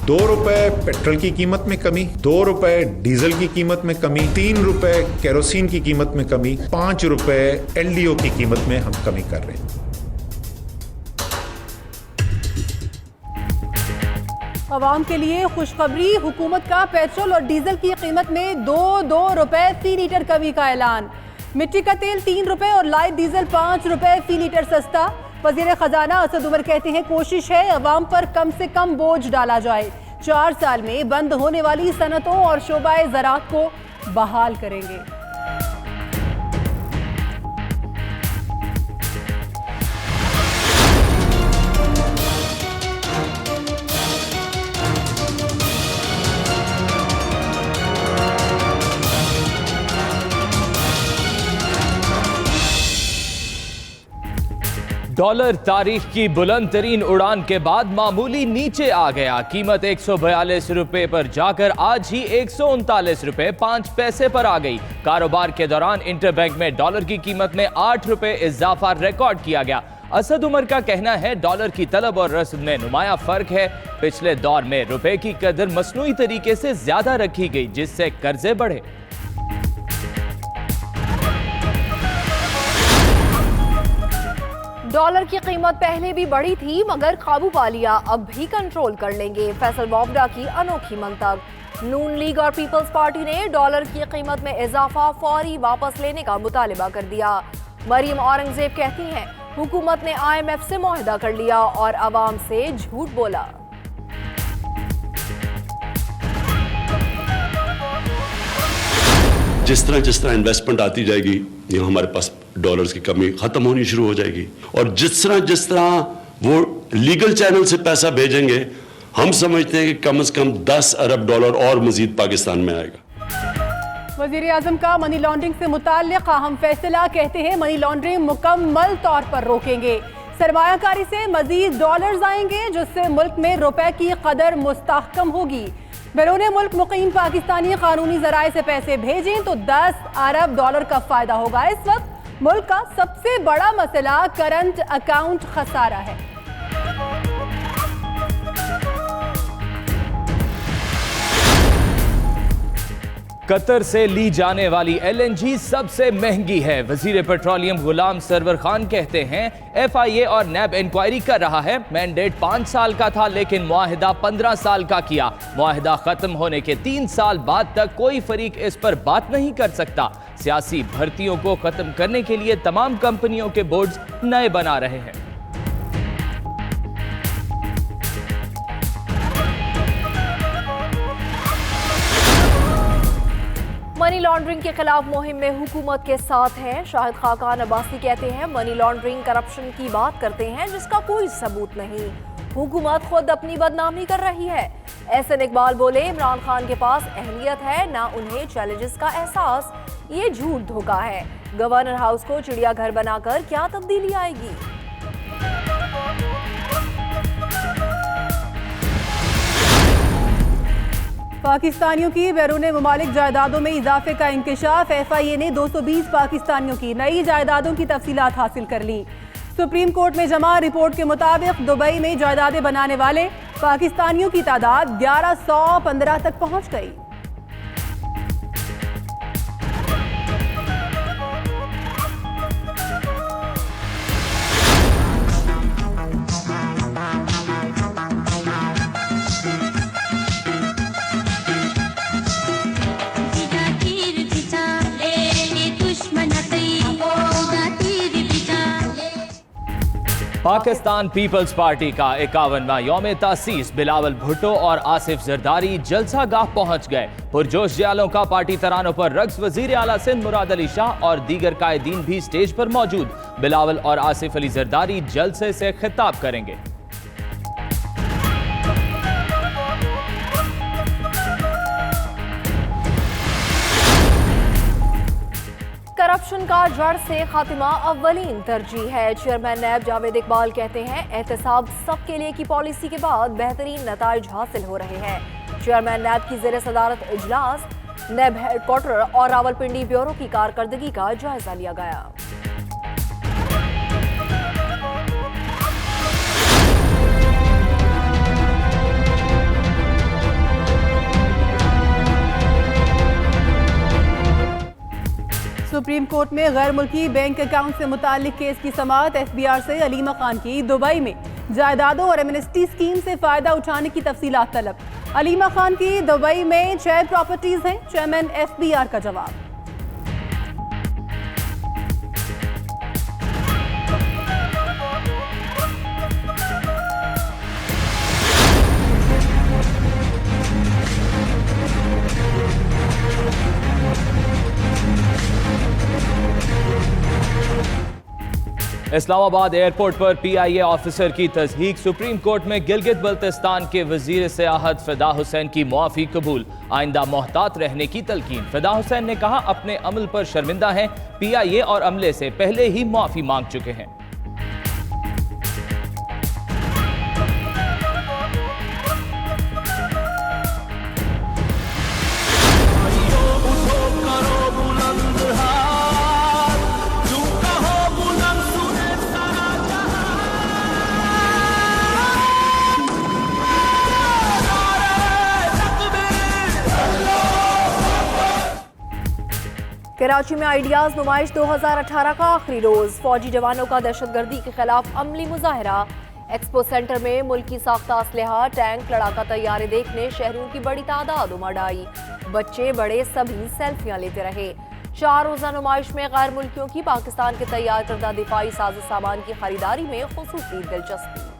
₹2 petrol की कीमत में कमी, ₹2 डीजल की कीमत में कमी, ₹3 केरोसिन की कीमत में कमी, ₹5 LDO की कीमत में हम कमी कर रहे हैं। आवाम के लिए खुशखबरी, हुकूमत का पेट्रोल और डीजल की कीमत में ₹2 फी लीटर कमी का ऐलान। मिट्टी का तेल ₹3 और लाइट डीजल ₹5 फी लीटर सस्ता। वजीर खजाना असद उमर कहते हैं कोशिश है अवाम पर कम से कम बोझ डाला जाए। 4 साल में बंद होने वाली सनतों और शोबाए ज़राअत को बहाल करेंगे। डॉलर तारीख की बुलंद तरीन उड़ान के बाद मामूली नीचे आ गया। कीमत ₹142 पर जाकर आज ही ₹139.05 पर आ गई। कारोबार के दौरान इंटरबैंक में डॉलर की कीमत में ₹8 इजाफा रिकॉर्ड किया गया। असद उमर का कहना है डॉलर की तलब और रस्म में नुमाया फर्क है। पिछले दौर में रुपए की कदर मसनूई तरीके से ज्यादा रखी गई, जिससे कर्जे बढ़े। डॉलर की कीमत पहले भी बढ़ी थी मगर काबू पा लिया, अब भी कंट्रोल कर लेंगे। फैसल वावडा की अनोखी मंतक। नून लीग और पीपल्स पार्टी ने डॉलर की कीमत में इजाफा फौरी वापस लेने का मुतालिबा कर दिया। मरियम औरंगजेब कहती हैं हुकूमत ने IMF से मुआहदा कर लिया और अवाम से झूठ बोला। जिस तरह इन्वेस्टमेंट आती जाएगी, यहाँ हमारे पास डॉलर्स की कमी खत्म होनी शुरू हो जाएगी। और जिस तरह वो लीगल चैनल से पैसा भेजेंगे, हम समझते हैं कि कम से कम $10 अरब और मजीद पाकिस्तान में आएगा। वजीर आजम का मनी लॉन्ड्रिंग से मुताल्लिक अहम फैसला। कहते हैं मनी लॉन्ड्रिंग मुकम्मल तौर पर रोकेंगे। सरमायाकारी से मजीद डॉलर्स आएंगे, जिससे मुल्क में रुपए की कदर मुस्तहकम होगी। बैरून मुल्क मुकीम पाकिस्तानी कानूनी जराए से पैसे भेजें तो $10 अरब का फायदा होगा। इस वक्त मुल्क का सबसे बड़ा मसला करंट अकाउंट खसारा है। कतर से ली जाने वाली LNG सबसे महंगी है। वजीर पेट्रोलियम गुलाम सरवर खान कहते हैं FIA और NAB इंक्वायरी कर रहा है। मैंडेट 5 साल का था, लेकिन मुआहिदा 15 साल का किया। मुआहिदा खत्म होने के 3 साल बाद तक कोई फरीक इस पर बात नहीं कर सकता। सियासी भर्तियों को खत्म करने के लिए तमाम कंपनियों के बोर्ड्स नए बना रहे हैं। मनी लॉन्ड्रिंग के खिलाफ मुहिम में हुकूमत के साथ हैं। शाहिद खाकान अब्बासी कहते हैं मनी लॉन्ड्रिंग करप्शन की बात करते हैं जिसका कोई सबूत नहीं। हुकूमत खुद अपनी बदनामी कर रही है। एहसन इकबाल बोले इमरान खान के पास अहलियत है ना उन्हें चैलेंजेस का एहसास। ये झूठ धोखा है। गवर्नर हाउस को चिड़ियाघर बनाकर क्या तब्दीली आएगी। पाकिस्तानियों की बैरून मुमालिक जायदादों में इजाफे का इंकशाफ। FIA ने 220 पाकिस्तानियों की नई जायदादों की तफसीलात हासिल कर ली। सुप्रीम कोर्ट में जमा रिपोर्ट के मुताबिक दुबई में जायदादें बनाने वाले पाकिस्तानियों की तादाद 1115 तक पहुंच गई। पाकिस्तान पीपल्स पार्टी का 51वां यौम तासीस। बिलावल भुट्टो और आसिफ जरदारी जलसा गाह पहुंच गए। पुरजोश जियालों का पार्टी तरानों पर रक्स। वजीर आला सिंध मुराद अली शाह और दीगर कायदीन भी स्टेज पर मौजूद। बिलावल और आसिफ अली जरदारी जलसे से खिताब करेंगे। करप्शन का जड़ से खात्मा अव्वलीन तरजीह है। चेयरमैन नैब जावेद इकबाल कहते हैं एहतसाब सबके लिए की पॉलिसी के बाद बेहतरीन नताइज हासिल हो रहे हैं। चेयरमैन नैब की ज़ेर सदारत इजलास नैब हेडक्वार्टर और रावलपिंडी ब्यूरो की कारकर्दगी का जायजा लिया गया। सुप्रीम कोर्ट में गैर मुल्की बैंक अकाउंट से मुताल्लिक केस की समाअत। एफबीआर से अलीमा खान की दुबई में जायदादों और एमनेस्टी स्कीम से फायदा उठाने की तफसीलात तलब। अलीमा खान की दुबई में 6 प्रॉपर्टीज हैं। चेयरमैन एफबीआर का जवाब। इस्लामाबाद एयरपोर्ट पर पीआईए ऑफिसर की तस्दीक। सुप्रीम कोर्ट में गिलगित बल्तिस्तान के वजीर सियाहत फिदा हुसैन की मुआफी कबूल। आइंदा मोहतात रहने की तलकीन। फिदा हुसैन ने कहा अपने अमल पर शर्मिंदा हैं। पीआईए और अमले से पहले ही मुआफी मांग चुके हैं। कराची में आइडियाज नुमाइश 2018 का आखिरी रोज। फौजी जवानों का दहशतगर्दी के खिलाफ अमली मुजाहरा। एक्सपो सेंटर में मुल्की साख्ता असलहा, टैंक, लड़ाका तैयारे देखने शहरियों की बड़ी तादाद उमड़ आई। बच्चे बड़े सभी सेल्फियां लेते रहे। 4 रोजा नुमाइश में गैर मुल्कियों की पाकिस्तान के तैयार करदा दिफाई साजो सामान की खरीदारी में खुसूसी दिलचस्पी।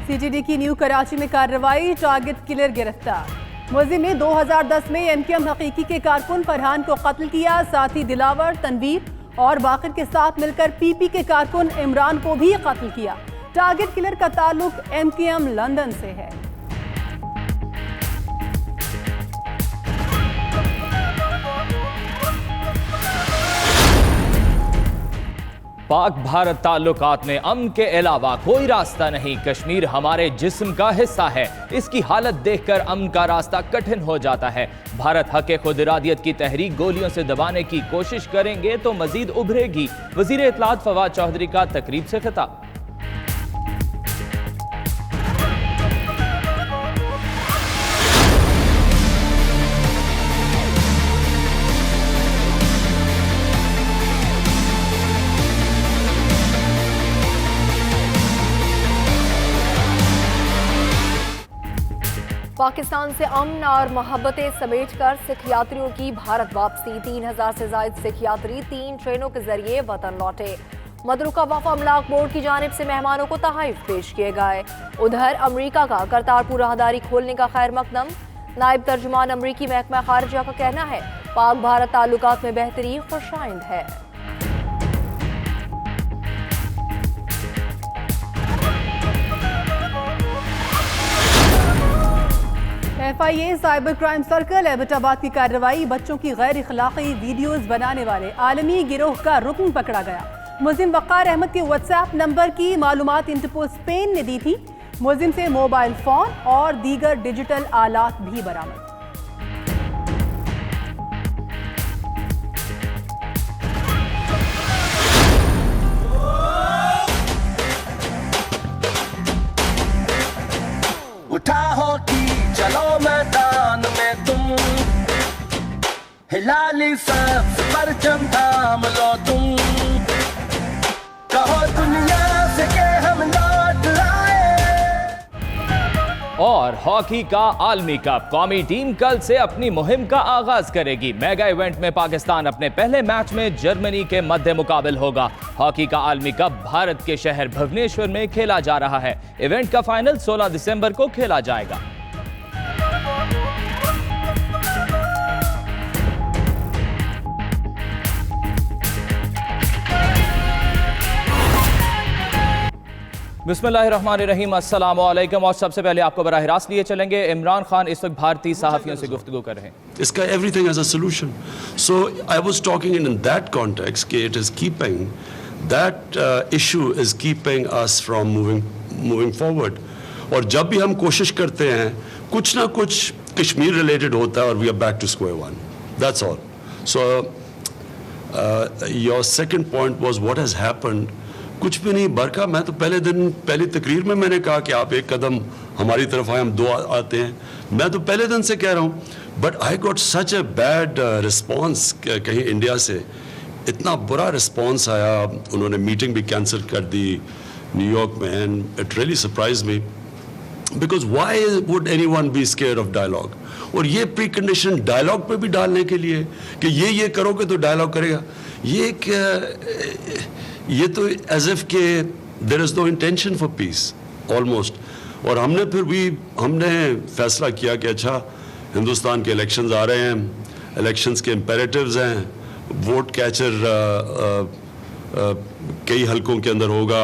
सीटीडी की न्यू कराची में कार्रवाई। टारगेट किलर गिरफ्तार। मुलजिम ने 2010 में एमकेएम हकीकी के कारकुन फरहान को कत्ल किया। साथी दिलावर, तनवीर और बाकिर के साथ मिलकर पीपी के कारकुन इमरान को भी कत्ल किया। टारगेट किलर का ताल्लुक एमकेएम लंदन से है। पाक भारत ताल्लुकात में अमन के अलावा कोई रास्ता नहीं। कश्मीर हमारे जिस्म का हिस्सा है। इसकी हालत देखकर अमन का रास्ता कठिन हो जाता है। भारत हक खुद इरादियत की तहरीक गोलियों से दबाने की कोशिश करेंगे तो मजीद उभरेगी। वजीर इत्तलात फवाद चौधरी का तकरीब से खिताब। पाकिस्तान से अमन और मोहब्बतें समेटकर सिख यात्रियों की भारत वापसी। 3000 से ज्यादा सिख यात्री 3 ट्रेनों के जरिए वतन लौटे। मदरुका वफ़ अमलाक बोर्ड की जानिब से मेहमानों को तोहफे पेश किए गए। उधर अमरीका का करतारपुर राहदारी खोलने का खैर मकदम। नायब तर्जुमान अमरीकी महकमा खारिजा का कहना है पाक भारत ताल्लुकात में बेहतरी खुशाइंद है। FIA cyber crime circle Abbottabad की कार्रवाई। बच्चों की गैर इखलाकी वीडियोस बनाने वाले आलमी गिरोह का रुकन पकड़ा गया। मुलजिम वक़ार अहमद के व्हाट्सएप नंबर की मालूमात इंटरपोल स्पेन ने दी थी। मुलजिम से मोबाइल फोन और दीगर डिजिटल आलात भी बरामद। उठा हो की चलो मैदान में तुम, हिलाली सब परचम थाम लो तुम, कहो दुनिया से के हम लौट आए। और हॉकी का आलमी कप। कौमी टीम कल से अपनी मुहिम का आगाज करेगी। मेगा इवेंट में पाकिस्तान अपने पहले मैच में जर्मनी के मद्दे मुकाबिल होगा। हॉकी का आलमी कप भारत के शहर भुवनेश्वर में खेला जा रहा है। इवेंट का फाइनल 16 दिसंबर को खेला जाएगा। बिस्मिल्लाहिर्रहमानिर्रहीम, अस्सलाम वालेकुम। और सबसे पहले आपको बराह रास्त लिए चलेंगे। इमरान खान इस वक्त भारतीय सहाफ़ियों से गुफ्तगू कर रहे हैं। इसका everything has a solution. So I was talking in that context कि it is keeping that issue is keeping us from moving forward. और जब भी हम कोशिश करते हैं कुछ ना कुछ कश्मीर related होता है और we are back to square one. That's all. So your second point was what has happened कुछ भी नहीं बरका। मैं तो पहली तकरीर में मैंने कहा कि आप एक कदम हमारी तरफ आए, हम दो आते हैं। मैं तो पहले दिन से कह रहा हूँ, but I got such a bad response कहीं इंडिया से, इतना बुरा रिस्पॉन्स आया। उन्होंने मीटिंग भी कैंसिल कर दी न्यूयॉर्क में, and it really surprise me, because why would any one be scared of dialogue. और ये प्री कंडीशन डायलॉग पे भी डालने के लिए कि ये करोगे तो डायलॉग करेगा, ये तो एज इफ के there is no intention for peace almost. और हमने फैसला किया कि अच्छा, हिंदुस्तान के इलेक्शंस आ रहे हैं, इलेक्शंस के इम्पेरेटिव्स हैं, वोट कैचर कई हलकों के अंदर होगा,